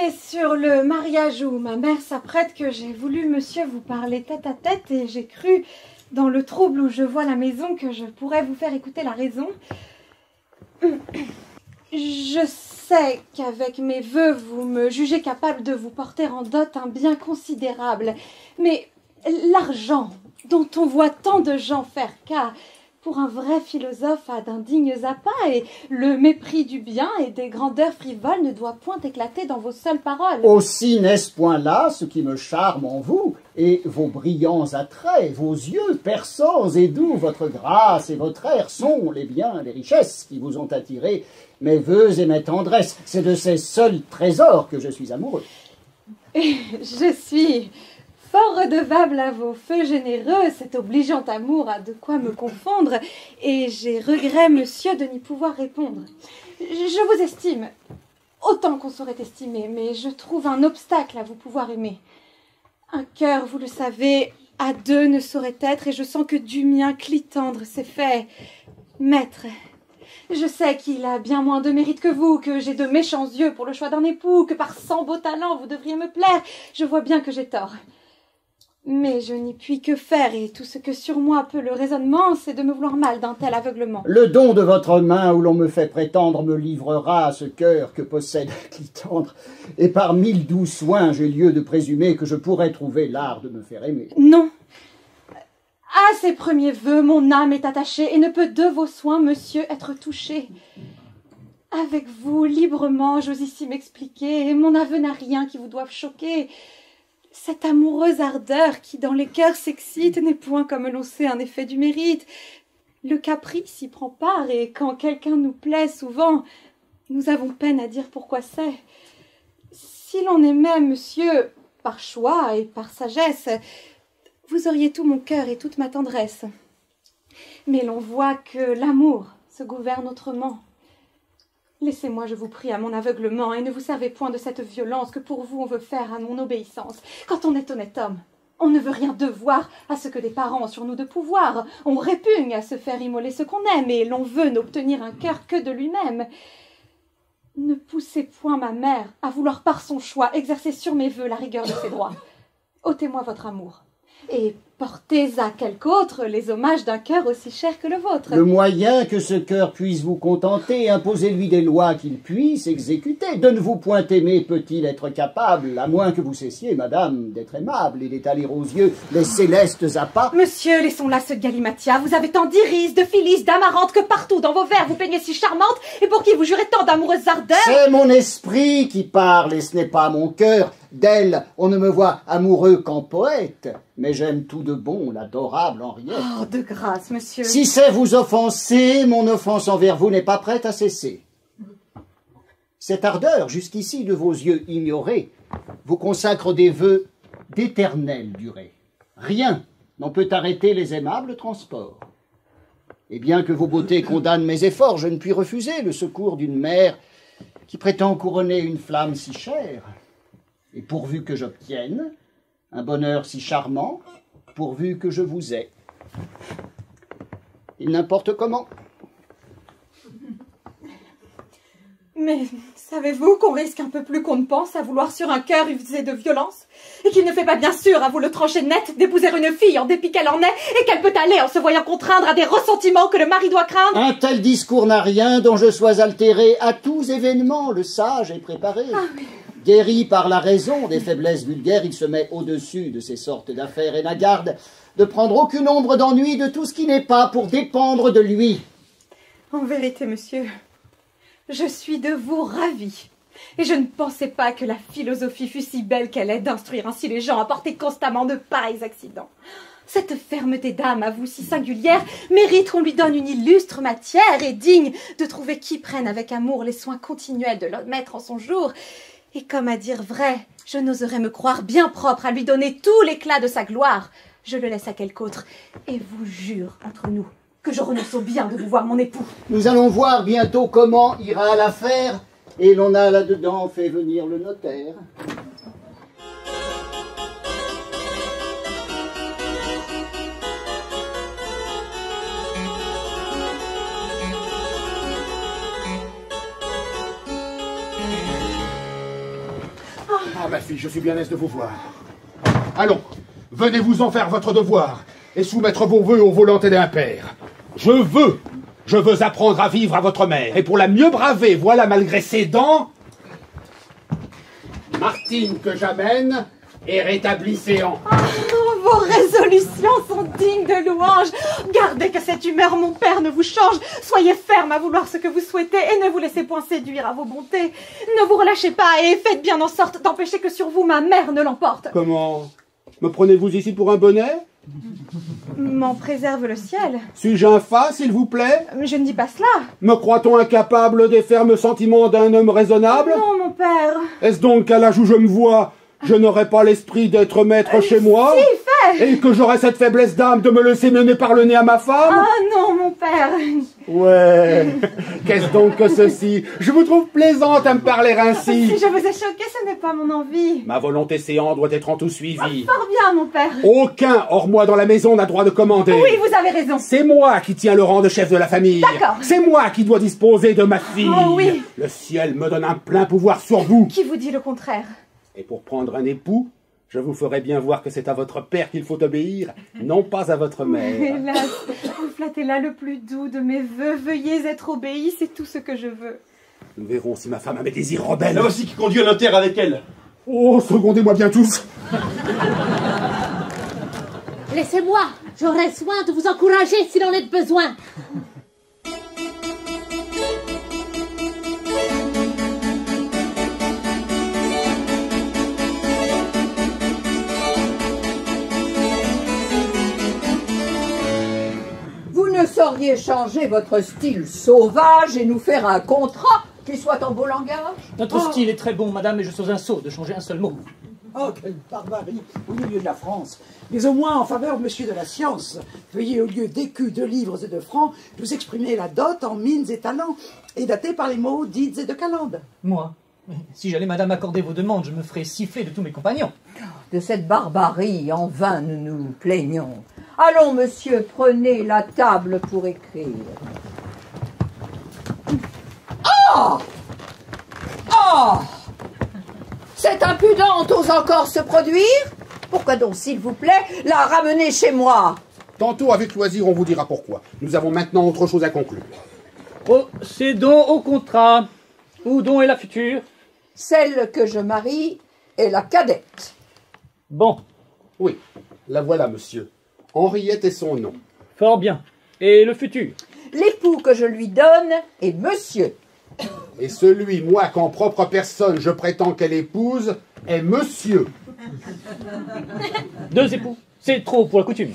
C'est sur le mariage où ma mère s'apprête que j'ai voulu, monsieur, vous parler tête à tête, et j'ai cru, dans le trouble où je vois la maison, que je pourrais vous faire écouter la raison. Je sais qu'avec mes vœux, vous me jugez capable de vous porter en dot un bien considérable, mais l'argent, dont on voit tant de gens faire cas, pour un vrai philosophe a d'indignes appas, et le mépris du bien et des grandeurs frivoles ne doit point éclater dans vos seules paroles. Aussi n'est-ce point là ce qui me charme en vous, et vos brillants attraits, vos yeux perçants et doux, votre grâce et votre air sont les biens, les richesses qui vous ont attiré, mes vœux et mes tendresses. C'est de ces seuls trésors que je suis amoureux. Je suis fort redevable à vos feux généreux, cet obligeant amour a de quoi me confondre, et j'ai regret, monsieur, de n'y pouvoir répondre. Je vous estime, autant qu'on saurait estimer, mais je trouve un obstacle à vous pouvoir aimer. Un cœur, vous le savez, à deux ne saurait être, et je sens que du mien clitendre c'est fait. Maître, je sais qu'il a bien moins de mérite que vous, que j'ai de méchants yeux pour le choix d'un époux, que par 100 beaux talents vous devriez me plaire. Je vois bien que j'ai tort. Mais je n'y puis que faire, et tout ce que sur moi peut le raisonnement, c'est de me vouloir mal d'un tel aveuglement. Le don de votre main où l'on me fait prétendre me livrera à ce cœur que possède Clitandre, et par 1000 doux soins j'ai lieu de présumer que je pourrais trouver l'art de me faire aimer. Non. À ces premiers vœux, mon âme est attachée, et ne peut de vos soins, monsieur, être touchée. Avec vous, librement, j'ose ici m'expliquer, et mon aveu n'a rien qui vous doive choquer. Cette amoureuse ardeur qui dans les cœurs s'excite n'est point, comme l'on sait, un effet du mérite. Le caprice y prend part, et quand quelqu'un nous plaît souvent, nous avons peine à dire pourquoi c'est. Si l'on aimait, monsieur, par choix et par sagesse, vous auriez tout mon cœur et toute ma tendresse. Mais l'on voit que l'amour se gouverne autrement. Laissez-moi, je vous prie, à mon aveuglement, et ne vous servez point de cette violence que pour vous on veut faire à mon obéissance. Quand on est honnête homme, on ne veut rien devoir à ce que des parents ont sur nous de pouvoir. On répugne à se faire immoler ce qu'on aime, et l'on veut n'obtenir un cœur que de lui-même. Ne poussez point ma mère à vouloir par son choix exercer sur mes vœux la rigueur de ses droits. Ôtez-moi votre amour, et portez à quelque autre les hommages d'un cœur aussi cher que le vôtre. Le moyen que ce cœur puisse vous contenter, imposez-lui des lois qu'il puisse exécuter. De ne vous point aimer peut-il être capable, à moins que vous cessiez, madame, d'être aimable et d'étaler aux yeux les célestes appas. Monsieur, laissons là ce galimatia. Vous avez tant d'Iris, de Phyllis, d'Amarante que partout dans vos vers vous peignez si charmante, et pour qui vous jurez tant d'amoureuses ardeurs. C'est mon esprit qui parle, et ce n'est pas mon cœur. D'elle, on ne me voit amoureux qu'en poète, mais j'aime tout de bon l'adorable Henriette. Oh, de grâce, monsieur. Si c'est vous offenser, mon offense envers vous n'est pas prête à cesser. Cette ardeur, jusqu'ici de vos yeux ignorés, vous consacre des vœux d'éternelle durée. Rien n'en peut arrêter les aimables transports. Et bien que vos beautés condamnent mes efforts, je ne puis refuser le secours d'une mère qui prétend couronner une flamme si chère. Et pourvu que j'obtienne un bonheur si charmant, pourvu que je vous ai, il n'importe comment. Mais savez-vous qu'on risque un peu plus qu'on ne pense à vouloir sur un cœur user de violence, et qu'il ne fait pas bien sûr, à vous le trancher net, d'épouser une fille en dépit qu'elle en est, et qu'elle peut aller en se voyant contraindre à des ressentiments que le mari doit craindre? Un tel discours n'a rien dont je sois altéré. À tous événements, le sage est préparé. Ah, mais... Guéri par la raison des faiblesses vulgaires, il se met au-dessus de ces sortes d'affaires et n'a garde de prendre aucune ombre d'ennui de tout ce qui n'est pas pour dépendre de lui. En vérité, monsieur, je suis de vous ravie. Et je ne pensais pas que la philosophie fût si belle qu'elle est d'instruire ainsi les gens à porter constamment de pareils accidents. Cette fermeté d'âme à vous si singulière mérite qu'on lui donne une illustre matière et digne de trouver qui prenne avec amour les soins continuels de le mettre en son jour. Et comme à dire vrai, je n'oserais me croire bien propre à lui donner tout l'éclat de sa gloire. Je le laisse à quelque autre, et vous jure, entre nous, que je renonce au bien de vous voir mon époux. Nous allons voir bientôt comment ira l'affaire, et l'on a là-dedans fait venir le notaire. Ah, ma fille, je suis bien aise de vous voir. Allons, venez-vous en faire votre devoir et soumettre vos vœux aux volontés d'un père. Je veux apprendre à vivre à votre mère. Et pour la mieux braver, voilà, malgré ses dents, Martine que j'amène et rétablit Séan. Oh, vos résolutions sont dignes de louange. Gardez que cette humeur, mon père, ne vous change. Soyez ferme à vouloir ce que vous souhaitez et ne vous laissez point séduire à vos bontés. Ne vous relâchez pas et faites bien en sorte d'empêcher que sur vous ma mère ne l'emporte. Comment? Me prenez-vous ici pour un bonnet? M'en préserve le ciel. Suis-je un fat, s'il vous plaît? Je ne dis pas cela. Me croit-on incapable des fermes sentiments d'un homme raisonnable? Non, mon père. Est-ce donc qu'à l'âge où je me vois, je n'aurai pas l'esprit d'être maître chez moi? Si, fait. Et que j'aurai cette faiblesse d'âme de me laisser mener par le nez à ma femme? Ah non, mon père. Ouais, qu'est-ce donc que ceci? Je vous trouve plaisante à me parler ainsi. Si je vous ai choqué, ce n'est pas mon envie. Ma volonté séant doit être en tout suivie. Fort bien, mon père. Aucun, hors moi dans la maison, n'a droit de commander. Oui, vous avez raison. C'est moi qui tiens le rang de chef de la famille. D'accord. C'est moi qui dois disposer de ma fille. Oh oui. Le ciel me donne un plein pouvoir sur vous. Qui vous dit le contraire? Et pour prendre un époux, je vous ferai bien voir que c'est à votre père qu'il faut obéir, non pas à votre mère. Hélas, vous flattez là le plus doux de mes vœux. Veuillez être obéi, c'est tout ce que je veux. Nous verrons si ma femme a mes désirs rebelles. La voici qui conduit à notaire avec elle. Oh, secondez-moi bien tous. Laissez-moi, j'aurai soin de vous encourager s'il en est besoin. Vous ne sauriez changer votre style sauvage et nous faire un contrat qui soit en beau langage? Notre style est très bon, madame, et je suis un sot de changer un seul mot. Oh, quelle barbarie au milieu de la France. Mais au moins, en faveur, monsieur de la science, veuillez, au lieu d'écus, de livres et de francs, nous exprimer la dot en mines et talents, et dater par les mots d'ides et de calendes. Moi? Si j'allais, madame, accorder vos demandes, je me ferais siffler de tous mes compagnons. De cette barbarie, en vain nous nous plaignons. Allons, monsieur, prenez la table pour écrire. Oh! Oh! Cette impudente ose encore se produire? Pourquoi donc, s'il vous plaît, la ramener chez moi? Tantôt, avec loisir, on vous dira pourquoi. Nous avons maintenant autre chose à conclure. Procédons au contrat. Où donc est la future? Celle que je marie est la cadette. Bon, Oui, la voilà, monsieur. Henriette est son nom. fort bien. Et le futur? L'époux que je lui donne est monsieur. Et celui, moi, qu'en propre personne je prétends qu'elle épouse, est monsieur. 2 époux, c'est trop pour la coutume.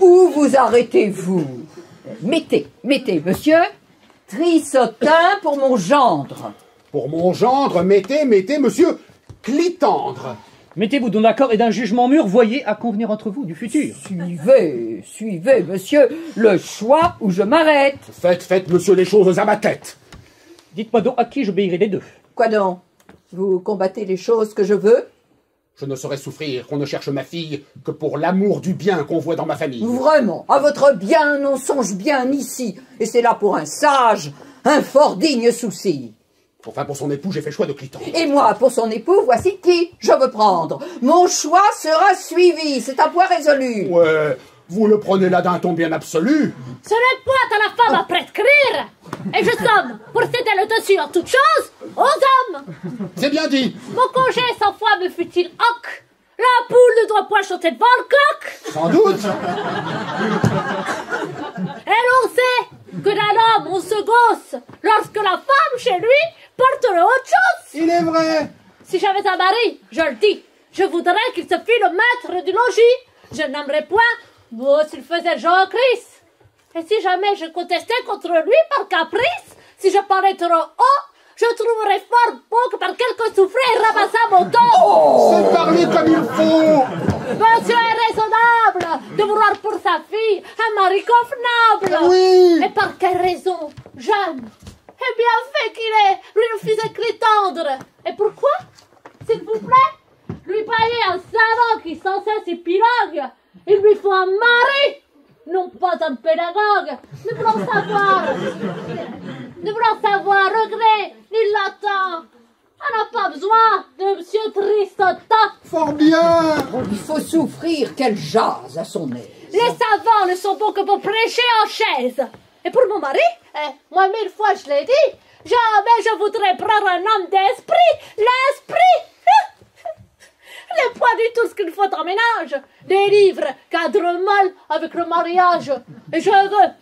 Où vous arrêtez-vous? Mettez, monsieur. Trissotin pour mon gendre. Pour mon gendre, mettez, monsieur, Clitandre. Mettez-vous donc d'accord et d'un jugement mûr, voyez à convenir entre vous du futur. Suivez, monsieur, le choix où je m'arrête. Faites, monsieur, les choses à ma tête. Dites-moi donc à qui j'obéirai des deux. Quoi donc? Vous combattez les choses que je veux? Je ne saurais souffrir qu'on ne cherche ma fille que pour l'amour du bien qu'on voit dans ma famille. Vraiment, à votre bien, on songe bien ici. Et c'est là pour un sage, un fort digne souci. Enfin, pour son époux, j'ai fait choix de Clitandre. Et moi, pour son époux, voici qui je veux prendre. Mon choix sera suivi, c'est un point résolu. Ouais, vous le prenez là d'un ton bien absolu. Ce n'est point à la femme à prescrire. Et je somme pour céder le dessus en toute chose aux hommes. C'est bien dit. Mon congé 100 fois me fut-il hoc. La poule ne doit point chanter devant le coq. Sans doute. Et l'on sait que d'un homme on se gosse lorsque la femme chez lui porte le autre chose. Il est vrai. Si j'avais un mari, je le dis, je voudrais qu'il se fît le maître du logis. Je n'aimerais point, moi, s'il faisait Jean Christ. Et si jamais je contestais contre lui par caprice, si je parlais trop haut, je trouverais fort beau que par quelque soufflet il ramassât mon dos. C'est parler comme il faut. Monsieur est raisonnable de vouloir pour sa fille un mari convenable. Oui. Et par quelle raison, jeune et bien fait qu'il est, lui refuser Clitandre. Et pourquoi? S'il vous plaît, lui payer un savant qui sans cesse épilogue. Il lui faut un mari, non pas un pédagogue. Ne voulant savoir regret, il l'attend. pas besoin de monsieur Tristotin. Fort bien. Il faut souffrir qu'elle jase à son aise. Les savants ne sont bons que pour prêcher en chaise. Et pour mon mari, moi 1000 fois je l'ai dit, jamais je voudrais prendre un homme d'esprit. L'esprit. Le poids du tout ce qu'il faut en ménage. Des livres, cadre molle avec le mariage. Et je veux,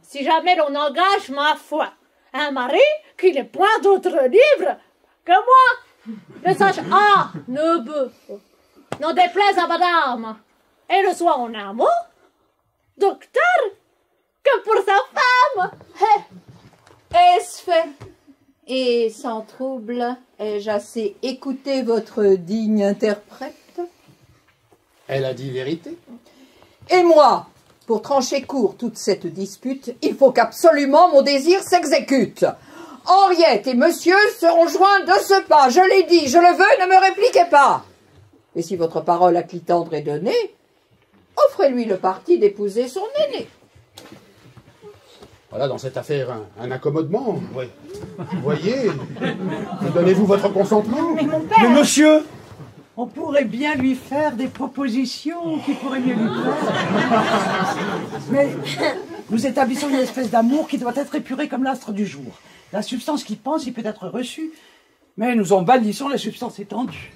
si jamais l'on engage ma foi, un mari qui n'ait point d'autres livres que moi. Ne sache A, ne B. N'en déplaise à madame. Et le soit en amour, docteur, que pour sa femme. Est-ce fait? Et sans trouble, ai-je assez écouté votre digne interprète? Elle a dit vérité. Et moi, pour trancher court toute cette dispute, il faut qu'absolument mon désir s'exécute. Henriette et monsieur seront joints de ce pas. Je l'ai dit, je le veux, ne me répliquez pas. Et si votre parole à Clitandre est donnée, offrez-lui le parti d'épouser son aîné. Voilà dans cette affaire un accommodement. Ouais. Vous voyez, donnez-vous votre consentement. Mais mon père, Mais monsieur, on pourrait bien lui faire des propositions qui pourraient mieux lui plaire. Mais nous établissons une espèce d'amour qui doit être épuré comme l'astre du jour. La substance qui pense, il peut être reçue, mais nous en bannissons la substance étendue.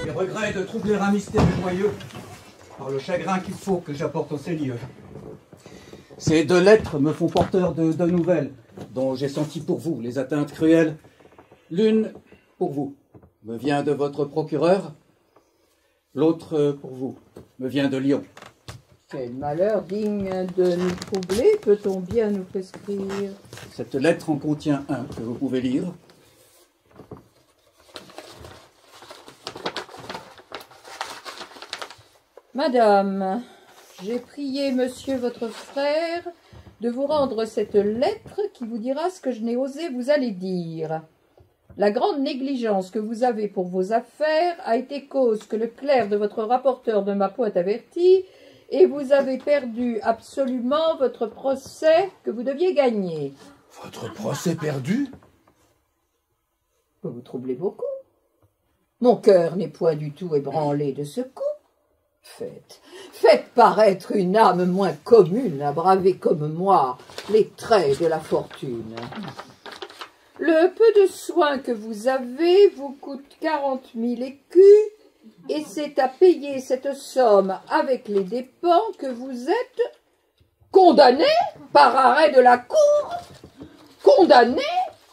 Je regrette de troubler un mystère joyeux par le chagrin qu'il faut que j'apporte au Seigneur. Ces 2 lettres me font porteur de 2 nouvelles, dont j'ai senti pour vous les atteintes cruelles. L'une, pour vous, me vient de votre procureur. L'autre, pour vous, me vient de Lyon. Quel malheur digne de nous troubler, peut-on bien nous prescrire? Cette lettre en contient un que vous pouvez lire. Madame, j'ai prié monsieur votre frère de vous rendre cette lettre qui vous dira ce que je n'ai osé vous aller dire. La grande négligence que vous avez pour vos affaires a été cause que le clerc de votre rapporteur ne m'a point averti, et vous avez perdu absolument votre procès que vous deviez gagner. Votre procès perdu? Vous vous troublez beaucoup. Mon cœur n'est point du tout ébranlé de ce coup. Faites paraître une âme moins commune à braver comme moi les traits de la fortune. Le peu de soin que vous avez vous coûte 40 000 écus, et c'est à payer cette somme avec les dépens que vous êtes condamné par arrêt de la cour. Condamné?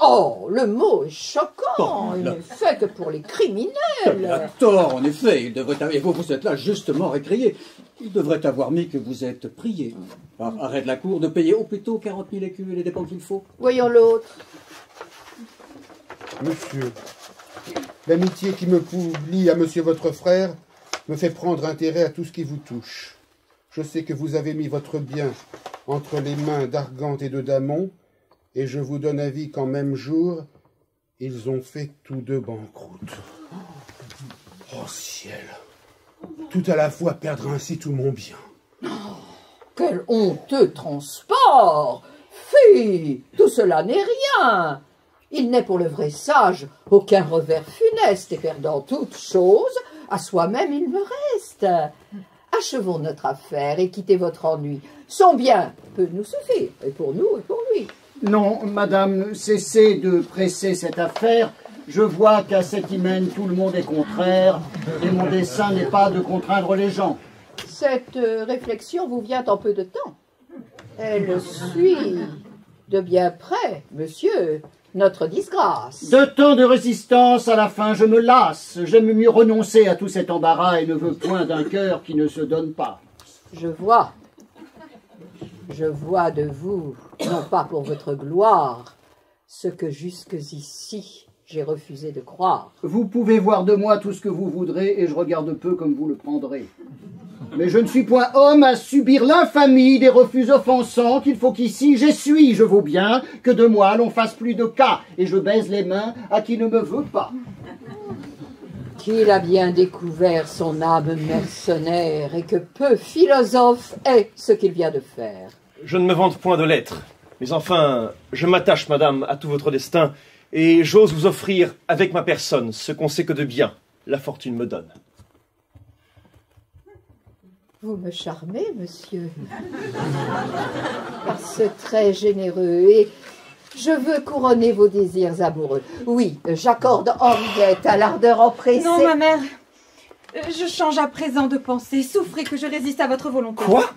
Oh, le mot est choquant. Il n'est fait que pour les criminels. Il a tort, en effet. Il devrait et vous êtes là justement récrié. Il devrait avoir mis que vous êtes prié, par arrêt de la cour, de payer au plus tôt 40 000 écus et les dépens qu'il faut. Voyons l'autre. Monsieur, l'amitié qui me lie à monsieur votre frère me fait prendre intérêt à tout ce qui vous touche. Je sais que vous avez mis votre bien entre les mains d'Argante et de Damon, et je vous donne avis qu'en même jour, ils ont fait tous 2 banqueroute. Oh ciel! Tout à la fois perdre ainsi tout mon bien. Oh, quel honteux transport! Fi, tout cela n'est rien. Il n'est pour le vrai sage aucun revers funeste, et perdant toute chose, à soi-même il me reste. Achevons notre affaire et quittez votre ennui. Son bien peut nous suffire, et pour nous et pour lui. Non, madame, cessez de presser cette affaire. Je vois qu'à cet hymen, tout le monde est contraire, et mon dessein n'est pas de contraindre les gens. Cette réflexion vous vient en peu de temps. Elle suit de bien près, monsieur, notre disgrâce. De tant de résistance, à la fin, je me lasse. J'aime mieux renoncer à tout cet embarras et ne veux point d'un cœur qui ne se donne pas. Je vois de vous, non pas pour votre gloire, ce que jusqu'ici j'ai refusé de croire. Vous pouvez voir de moi tout ce que vous voudrez, et je regarde peu comme vous le prendrez. Mais je ne suis point homme à subir l'infamie des refus offensants qu'il faut qu'ici j'essuie. Je vaux bien que de moi l'on fasse plus de cas, et je baise les mains à qui ne me veut pas. Qu'il a bien découvert son âme mercenaire et que peu philosophe est ce qu'il vient de faire. Je ne me vante point de l'être. Mais enfin, je m'attache, madame, à tout votre destin, et j'ose vous offrir avec ma personne ce qu'on sait que de bien la fortune me donne. Vous me charmez, monsieur, par ce trait généreux, et je veux couronner vos désirs amoureux. Oui, j'accorde Henriette à l'ardeur empressée. Non, ma mère, je change à présent de pensée. Souffrez que je résiste à votre volonté. Quoi?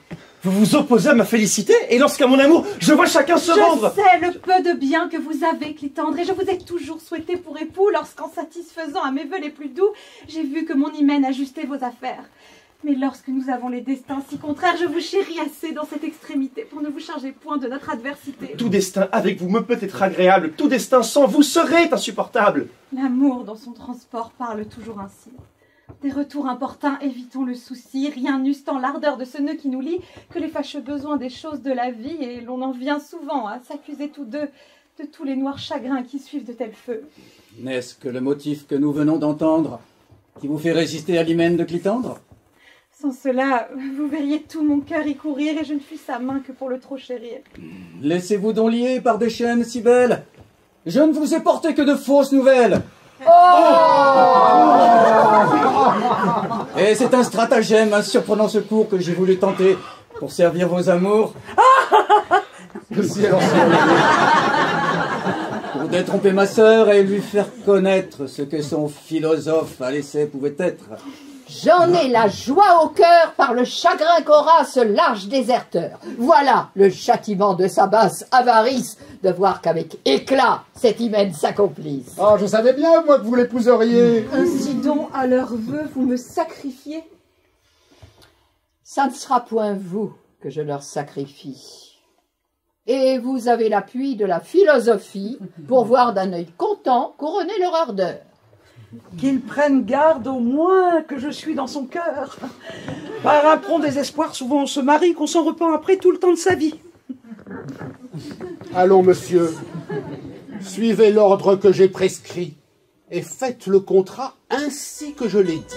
Vous vous opposez à ma félicité? Et lorsqu'à mon amour, je vois chacun se rendre. Je sais le peu de bien que vous avez, Clitandre, et je vous ai toujours souhaité pour époux lorsqu'en satisfaisant à mes vœux les plus doux, j'ai vu que mon hymen ajustait vos affaires. Mais lorsque nous avons les destins si contraires, je vous chéris assez dans cette extrémité pour ne vous charger point de notre adversité. Tout destin avec vous me peut être agréable, tout destin sans vous serait insupportable. L'amour dans son transport parle toujours ainsi. Des retours importuns, évitons le souci, rien n'use tant l'ardeur de ce nœud qui nous lie que les fâcheux besoins des choses de la vie, et l'on en vient souvent à s'accuser tous deux de tous les noirs chagrins qui suivent de tels feux. N'est-ce que le motif que nous venons d'entendre qui vous fait résister à l'hymen de Clitandre? Sans cela, vous verriez tout mon cœur y courir, et je ne fuis sa main que pour le trop chérir. Laissez-vous donc lier par des chaînes si belles. Je ne vous ai porté que de fausses nouvelles. Et c'est un stratagème, un surprenant secours que j'ai voulu tenter pour servir vos amours. Pour détromper ma sœur et lui faire connaître ce que son philosophe à l'essai pouvait être. J'en ai la joie au cœur par le chagrin qu'aura ce large déserteur. Voilà le châtiment de sa basse avarice, de voir qu'avec éclat cet hymen s'accomplisse. Oh, je savais bien, moi, que vous l'épouseriez. Ainsi donc, à leur vœu, vous me sacrifiez. Ça ne sera point vous que je leur sacrifie. Et vous avez l'appui de la philosophie pour voir d'un œil content couronner leur ardeur. Qu'ils prennent garde au moins que je suis dans son cœur. Par un prompt désespoir, souvent on se marie qu'on s'en repent après tout le temps de sa vie. Allons, monsieur, suivez l'ordre que j'ai prescrit et faites le contrat ainsi que je l'ai dit.